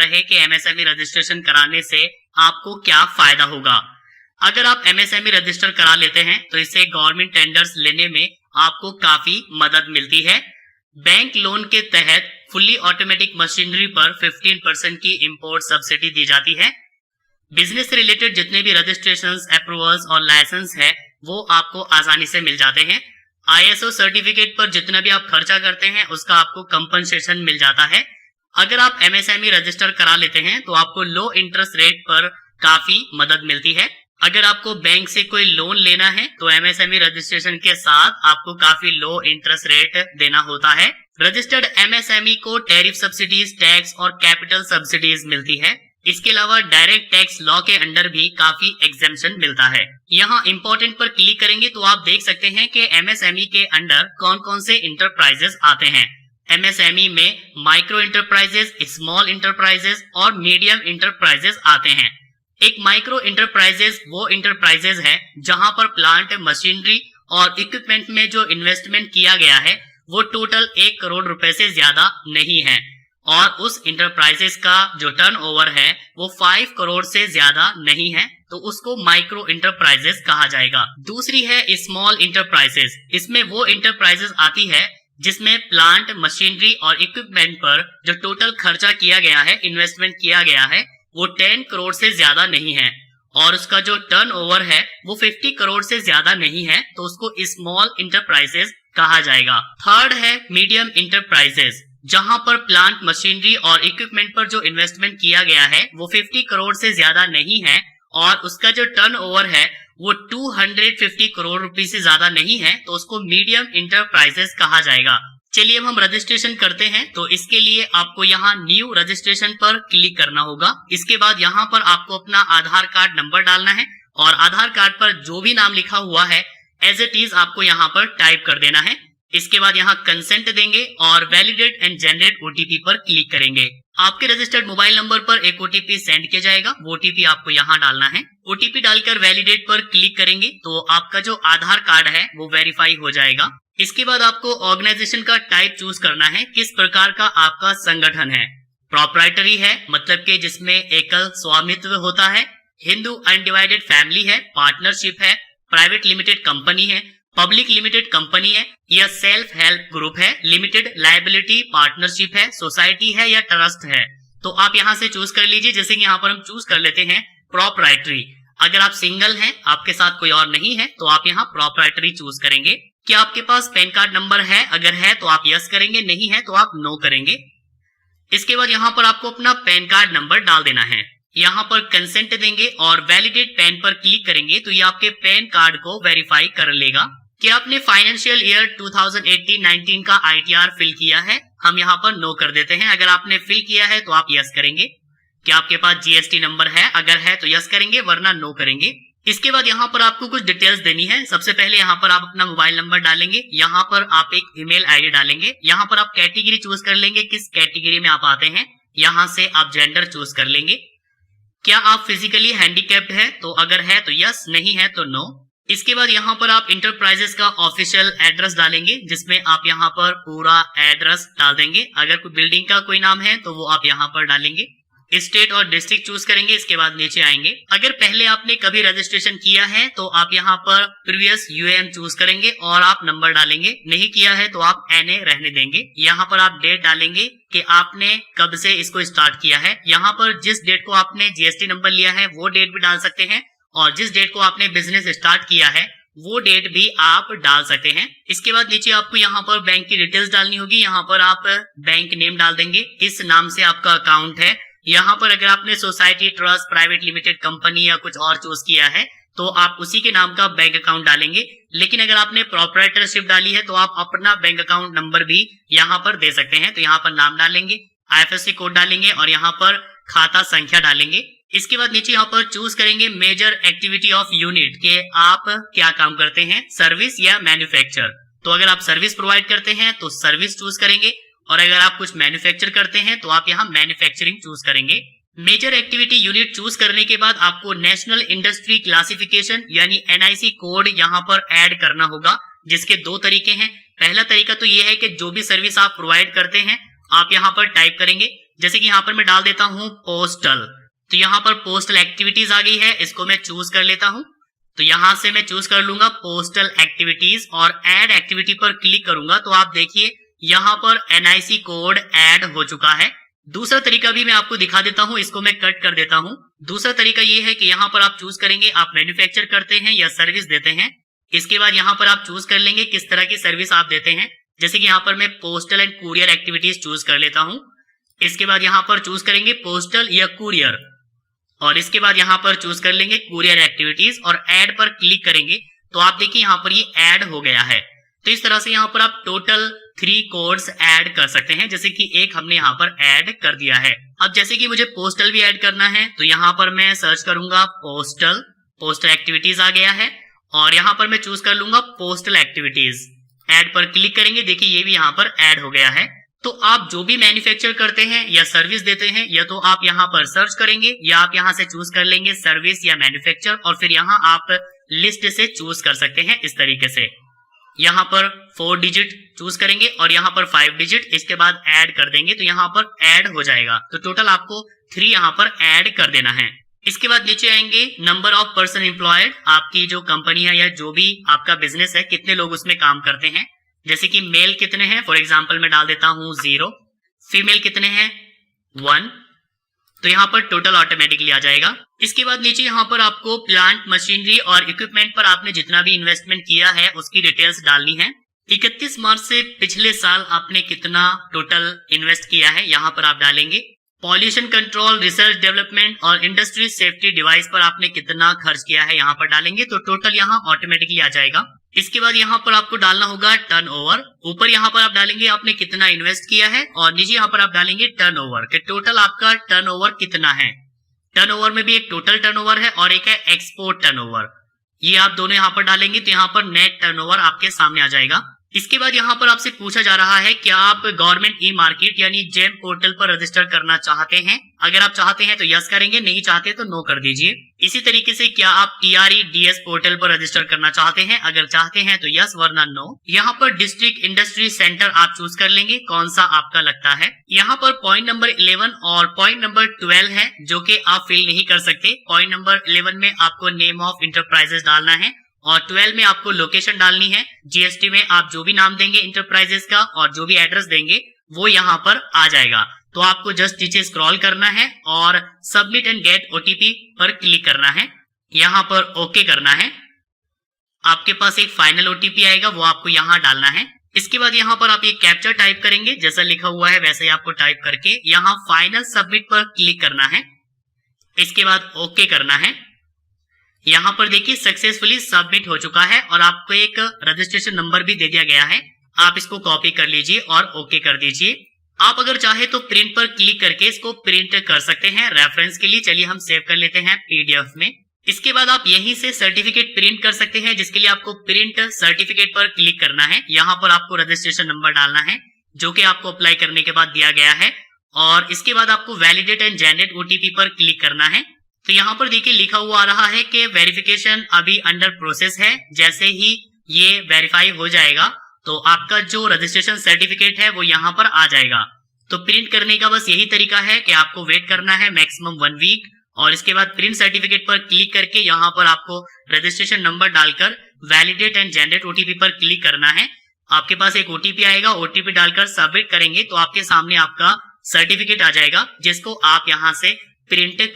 रहे कि MSME registration कराने से आपको क्या फायदा होगा। अगर आप एमएसएमई रजिस्टर करा लेते हैं तो इससे गवर्नमेंट टेंडर्स लेने में आपको काफी मदद मिलती है। बैंक लोन के तहत फुल्ली ऑटोमेटिक मशीनरी पर 15% की इंपोर्ट सब्सिडी दी जाती है। बिजनेस से रिलेटेड जितने भी रजिस्ट्रेशंस, अप्रूवल्स और लाइसेंस है वो आपको आसानी से मिल जाते हैं। आईएसओ सर्टिफिकेट पर जितना भी आप खर्चा करते हैं उसका आपको कंपनसेशन मिल जाता है। अगर आप एमएसएमई रजिस्टर करा लेते हैं तो आपको लो इंटरेस्ट रेट पर काफी मदद मिलती है। अगर आपको बैंक से कोई लोन लेना है तो एमएसएमई रजिस्ट्रेशन के साथ आपको काफी लो इंटरेस्ट रेट देना होता है। रजिस्टर्ड एमएसएमई को टैरिफ सब्सिडीज, टैक्स और कैपिटल सब्सिडीज मिलती है। इसके अलावा डायरेक्ट टैक्स लॉ के अंडर भी काफी एग्जेम्पशन मिलता है। यहाँ इंपॉर्टेंट पर क्लिक करेंगे तो आप देख सकते हैं कि एमएसएमई के अंडर कौन कौन से इंटरप्राइजेस आते हैं। एमएसएमई में माइक्रो इंटरप्राइजेस, स्मॉल इंटरप्राइजेस और मीडियम इंटरप्राइजेस आते हैं। एक माइक्रो इंटरप्राइजेस वो इंटरप्राइजेस है जहां पर प्लांट, मशीनरी और इक्विपमेंट में जो इन्वेस्टमेंट किया गया है वो टोटल 1 करोड़ रुपए से ज्यादा नहीं है और उस इंटरप्राइजेस का जो टर्नओवर है वो 5 करोड़ से ज्यादा नहीं है, तो उसको माइक्रो इंटरप्राइजेस कहा जाएगा। दूसरी है स्मॉल इंटरप्राइजेस। इसमें वो इंटरप्राइजेस आती है जिसमें प्लांट, मशीनरी और इक्विपमेंट पर जो टोटल खर्चा किया गया है, इन्वेस्टमेंट किया गया है वो 10 करोड़ से ज्यादा नहीं है और उसका जो टर्नओवर है वो 50 करोड़ से ज्यादा नहीं है, तो उसको स्मॉल इंटरप्राइजेस कहा जाएगा। थर्ड है मीडियम इंटरप्राइजेस, जहां पर प्लांट, मशीनरी और इक्विपमेंट पर जो इन्वेस्टमेंट किया गया है वो 50 करोड़ से ज्यादा नहीं है और उसका जो टर्नओवर है वो 250 करोड़ रुपए से ज्यादा नहीं है, तो उसको मीडियम इंटरप्राइजेस कहा जाएगा। चलिए अब हम रजिस्ट्रेशन करते हैं। तो इसके लिए आपको यहाँ न्यू रजिस्ट्रेशन पर क्लिक करना होगा। इसके बाद यहाँ पर आपको अपना आधार कार्ड नंबर डालना है और आधार कार्ड पर जो भी नाम लिखा हुआ है एज इट इज आपको यहाँ पर टाइप कर देना है। इसके बाद यहाँ कंसेंट देंगे और वैलिडेट एंड जनरेट ओटीपी पर क्लिक करेंगे। आपके रजिस्टर्ड मोबाइल नंबर पर एक ओटीपी सेंड किया जाएगा, वो ओटीपी आपको यहाँ डालना है। ओटीपी डालकर वैलिडेट पर क्लिक करेंगे तो आपका जो आधार कार्ड है वो वेरीफाई हो जाएगा। इसके बाद आपको ऑर्गेनाइजेशन का टाइप चूज करना है, किस प्रकार का आपका संगठन है। प्रोप्राइटरी है, मतलब के जिसमें एकल स्वामित्व होता है। हिंदू अनडिवाइडेड फैमिली है, पार्टनरशिप है, प्राइवेट लिमिटेड कंपनी है, पब्लिक लिमिटेड कंपनी है या सेल्फ हेल्प ग्रुप है, लिमिटेड लायबिलिटी पार्टनरशिप है, सोसाइटी है या ट्रस्ट है। तो आप यहाँ से चूज कर लीजिए। जैसे कि यहाँ पर हम चूज कर लेते हैं प्रोप्राइटरी। अगर आप सिंगल हैं, आपके साथ कोई और नहीं है, तो आप यहाँ प्रोप्राइटरी चूज करेंगे। क्या आपके पास पैन कार्ड नंबर है? अगर है तो आप यस करेंगे, नहीं है तो आप नो करेंगे। इसके बाद यहाँ पर आपको अपना पैन कार्ड नंबर डाल देना है। यहाँ पर कंसेंट देंगे और वैलिडेट पैन पर क्लिक करेंगे तो ये आपके पैन कार्ड को वेरीफाई कर लेगा कि आपने फाइनेंशियल ईयर 2018-19 का आईटीआर फिल किया है। हम यहाँ पर नो कर देते हैं। अगर आपने फिल किया है तो आप यस करेंगे। क्या आपके पास जीएसटी नंबर है? अगर है तो यस करेंगे, वरना नो करेंगे। इसके बाद यहाँ पर आपको कुछ डिटेल्स देनी है। सबसे पहले यहाँ पर आप अपना मोबाइल नंबर डालेंगे, यहाँ पर आप एक ईमेल आईडी डालेंगे, यहाँ पर आप कैटेगरी चूज कर लेंगे, किस कैटेगरी में आप आते हैं। यहाँ से आप जेंडर चूज कर लेंगे। क्या आप फिजिकली हैंडीकैप्ड है? तो अगर है तो यस, नहीं है तो नो। इसके बाद यहाँ पर आप इंटरप्राइजेस का ऑफिशियल एड्रेस डालेंगे, जिसमें आप यहाँ पर पूरा एड्रेस डाल देंगे। अगर कोई बिल्डिंग का कोई नाम है तो वो आप यहाँ पर डालेंगे। स्टेट और डिस्ट्रिक्ट चूज करेंगे। इसके बाद नीचे आएंगे। अगर पहले आपने कभी रजिस्ट्रेशन किया है तो आप यहाँ पर प्रीवियस यूएएन चूज करेंगे और आप नंबर डालेंगे। नहीं किया है तो आप एनए रहने देंगे। यहाँ पर आप डेट डालेंगे कि आपने कब से इसको स्टार्ट किया है। यहाँ पर जिस डेट को आपने जीएसटी नंबर लिया है वो डेट भी डाल सकते हैं और जिस डेट को आपने बिजनेस स्टार्ट किया है वो डेट भी आप डाल सकते हैं। इसके बाद नीचे आपको यहाँ पर बैंक की डिटेल्स डालनी होगी। यहाँ पर आप बैंक नेम डाल देंगे, किस नाम से आपका अकाउंट है। यहाँ पर अगर आपने society, trust, private limited company या कुछ और चूज किया है तो आप उसी के नाम का बैंक अकाउंट डालेंगे। लेकिन अगर आपने प्रोप्राइटरशिप डाली है तो आप अपना बैंक अकाउंट नंबर भी यहाँ पर दे सकते हैं। तो यहाँ पर नाम डालेंगे, आईएफएससी कोड डालेंगे और यहाँ पर खाता संख्या डालेंगे। इसके बाद नीचे यहाँ पर चूज करेंगे मेजर एक्टिविटी ऑफ यूनिट के आप क्या काम करते हैं, सर्विस या मैन्युफैक्चर। तो अगर आप सर्विस प्रोवाइड करते हैं तो सर्विस चूज करेंगे और अगर आप कुछ मैन्युफैक्चर करते हैं तो आप यहाँ मैन्युफैक्चरिंग चूज करेंगे। मेजर एक्टिविटी यूनिट चूज करने के बाद आपको नेशनल इंडस्ट्री क्लासिफिकेशन यानी एनआईसी कोड यहाँ पर ऐड करना होगा, जिसके दो तरीके हैं। पहला तरीका तो ये है कि जो भी सर्विस आप प्रोवाइड करते हैं आप यहाँ पर टाइप करेंगे। जैसे कि यहाँ पर मैं डाल देता हूँ पोस्टल, तो यहाँ पर पोस्टल एक्टिविटीज आ गई है, इसको मैं चूज कर लेता हूँ। तो यहाँ से मैं चूज कर लूंगा पोस्टल एक्टिविटीज और ऐड एक्टिविटी पर क्लिक करूंगा तो आप देखिए यहाँ पर NIC कोड ऐड हो चुका है। दूसरा तरीका भी मैं आपको दिखा देता हूँ, इसको मैं कट कर देता हूँ। दूसरा तरीका ये है कि यहाँ पर आप चूज करेंगे आप मैन्युफैक्चर करते हैं या सर्विस देते हैं। इसके बाद यहाँ पर आप चूज कर लेंगे किस तरह की सर्विस आप देते हैं। जैसे कि यहाँ पर मैं postal and courier activities choose कर लेता हूँ। इसके बाद यहाँ पर चूज करेंगे पोस्टल या कुरियर और इसके बाद यहाँ पर चूज कर लेंगे कुरियर एक्टिविटीज और ऐड पर क्लिक करेंगे तो आप देखिए यहाँ पर ये ऐड हो गया है। तो इस तरह से यहाँ पर आप टोटल 3 कोड्स ऐड कर सकते हैं, जैसे कि एक हमने यहाँ पर ऐड कर दिया है। अब जैसे कि मुझे पोस्टल भी ऐड करना है तो यहाँ पर मैं सर्च करूंगा पोस्टल एक्टिविटीज आ गया है और यहाँ पर मैं चूज कर लूंगा पोस्टल एक्टिविटीज। ऐड पर क्लिक करेंगे, देखिए ये भी यहाँ पर ऐड हो गया है। तो आप जो भी मैन्युफैक्चर करते हैं या सर्विस देते हैं या तो आप यहाँ पर सर्च करेंगे या आप यहाँ से चूज कर लेंगे सर्विस या मैन्युफैक्चर और फिर यहाँ आप लिस्ट से चूज कर सकते हैं। इस तरीके से यहाँ पर 4 डिजिट चूज करेंगे और यहाँ पर 5 डिजिट, इसके बाद ऐड कर देंगे तो यहाँ पर ऐड हो जाएगा। तो टोटल आपको 3 यहाँ पर ऐड कर देना है। इसके बाद नीचे आएंगे नंबर ऑफ पर्सन एम्प्लॉयड, आपकी जो कंपनी है या जो भी आपका बिजनेस है कितने लोग उसमें काम करते हैं। जैसे कि मेल कितने हैं, फॉर एग्जांपल मैं डाल देता हूं 0, फीमेल कितने हैं 1, तो यहाँ पर टोटल ऑटोमेटिकली आ जाएगा। इसके बाद नीचे यहाँ पर आपको प्लांट मशीनरी और इक्विपमेंट पर आपने जितना भी इन्वेस्टमेंट किया है उसकी डिटेल्स डालनी है। 31 मार्च से पिछले साल आपने कितना टोटल इन्वेस्ट किया है यहाँ पर आप डालेंगे। पॉल्यूशन कंट्रोल, रिसर्च डेवलपमेंट और इंडस्ट्री सेफ्टी डिवाइस पर आपने कितना खर्च किया है यहाँ पर डालेंगे तो टोटल यहाँ ऑटोमेटिकली आ जाएगा। इसके बाद यहाँ पर आपको डालना होगा टर्नओवर। ऊपर यहाँ पर आप डालेंगे आपने कितना इन्वेस्ट किया है और नीचे यहाँ पर आप डालेंगे टर्नओवर कि टोटल आपका टर्नओवर कितना है। टर्नओवर में भी एक टोटल टर्नओवर है और एक है एक्सपोर्ट टर्नओवर, ये आप दोनों यहाँ पर डालेंगे तो यहाँ पर नेट टर्नओवर आपके सामने आ जाएगा। इसके बाद यहाँ पर आपसे पूछा जा रहा है क्या आप गवर्नमेंट ई मार्केट यानी जेम पोर्टल पर रजिस्टर करना चाहते हैं। अगर आप चाहते हैं तो यस करेंगे, नहीं चाहते तो नो कर दीजिए। इसी तरीके से क्या आप TREDS पोर्टल पर रजिस्टर करना चाहते हैं, अगर चाहते हैं तो यस वरना नो। यहाँ पर डिस्ट्रिक्ट इंडस्ट्री सेंटर आप चूज कर लेंगे कौन सा आपका लगता है। यहाँ पर पॉइंट नंबर 11 और पॉइंट नंबर 12 है जो कि आप फिल नहीं कर सकते। पॉइंट नंबर 11 में आपको नेम ऑफ इंटरप्राइजेस डालना है और 12 में आपको लोकेशन डालनी है। GST में आप जो भी नाम देंगे इंटरप्राइजेस का और जो भी एड्रेस देंगे वो यहाँ पर आ जाएगा। तो आपको जस्ट नीचे स्क्रॉल करना है और सबमिट एंड गेट OTP पर क्लिक करना है, यहाँ पर ओके करना है। आपके पास एक फाइनल OTP आएगा, वो आपको यहाँ डालना है। इसके बाद यहाँ पर आप ये कैप्चा टाइप करेंगे, जैसा लिखा हुआ है वैसे ही आपको टाइप करके यहाँ फाइनल सबमिट पर क्लिक करना है। इसके बाद ओके करना है। यहाँ पर देखिए सक्सेसफुली सबमिट हो चुका है और आपको एक रजिस्ट्रेशन नंबर भी दे दिया गया है। आप इसको कॉपी कर लीजिए और ओके कर दीजिए। आप अगर चाहे तो प्रिंट पर क्लिक करके इसको प्रिंट कर सकते हैं रेफरेंस के लिए। चलिए हम सेव कर लेते हैं PDF में। इसके बाद आप यहीं से सर्टिफिकेट प्रिंट कर सकते हैं, जिसके लिए आपको प्रिंट सर्टिफिकेट पर क्लिक करना है। यहाँ पर आपको रजिस्ट्रेशन नंबर डालना है जो कि आपको अप्लाई करने के बाद दिया गया है और इसके बाद आपको वैलिडेट एंड जनरेट OTP पर क्लिक करना है। तो यहाँ पर देखिए लिखा हुआ आ रहा है कि वेरिफिकेशन अभी अंडर प्रोसेस है। जैसे ही ये वेरीफाई हो जाएगा तो आपका जो रजिस्ट्रेशन सर्टिफिकेट है वो यहाँ पर आ जाएगा। तो प्रिंट करने का बस यही तरीका है कि आपको वेट करना है मैक्सिमम 1 वीक और इसके बाद प्रिंट सर्टिफिकेट पर क्लिक करके यहाँ पर आपको रजिस्ट्रेशन नंबर डालकर वैलिडेट एंड जनरेट OTP पर क्लिक करना है। आपके पास एक OTP आएगा, OTP डालकर सबमिट करेंगे तो आपके सामने आपका सर्टिफिकेट आ जाएगा जिसको आप यहाँ से प्रिंट कर